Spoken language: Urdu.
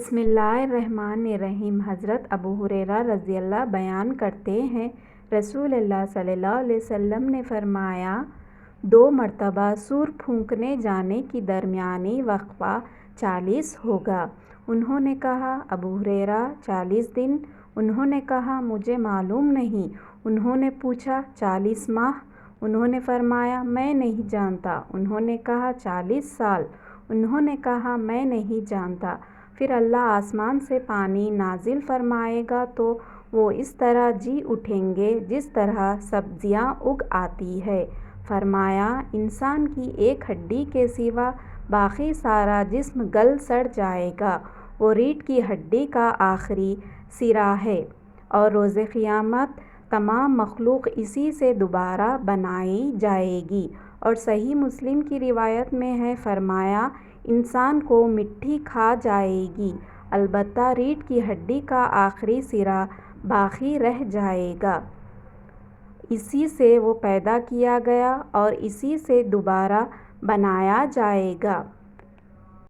بسم اللہ الرحمن الرحیم۔ حضرت ابو ہریرہ رضی اللہ بیان کرتے ہیں، رسول اللہ صلی اللہ علیہ وسلم نے فرمایا، 2 مرتبہ سور پھونکنے جانے کی درمیانی وقفہ 40 ہوگا۔ انہوں نے کہا، ابو ہریرہ 40 دن؟ انہوں نے کہا، مجھے معلوم نہیں۔ انہوں نے پوچھا، 40 ماہ؟ انہوں نے فرمایا، میں نہیں جانتا۔ انہوں نے کہا، 40 سال؟ انہوں نے کہا، میں نہیں جانتا۔ پھر اللہ آسمان سے پانی نازل فرمائے گا تو وہ اس طرح جی اٹھیں گے جس طرح سبزیاں اگ آتی ہے۔ فرمایا، انسان کی ایک ہڈی کے سوا باقی سارا جسم گل سڑ جائے گا، وہ ریڑھ کی ہڈی کا آخری سرا ہے، اور روز قیامت تمام مخلوق اسی سے دوبارہ بنائی جائے گی۔ اور صحیح مسلم کی روایت میں ہے، فرمایا، انسان کو مٹی کھا جائے گی، البتہ ریڑھ کی ہڈی کا آخری سرا باقی رہ جائے گا۔ اسی سے وہ پیدا کیا گیا اور اسی سے دوبارہ بنایا جائے گا۔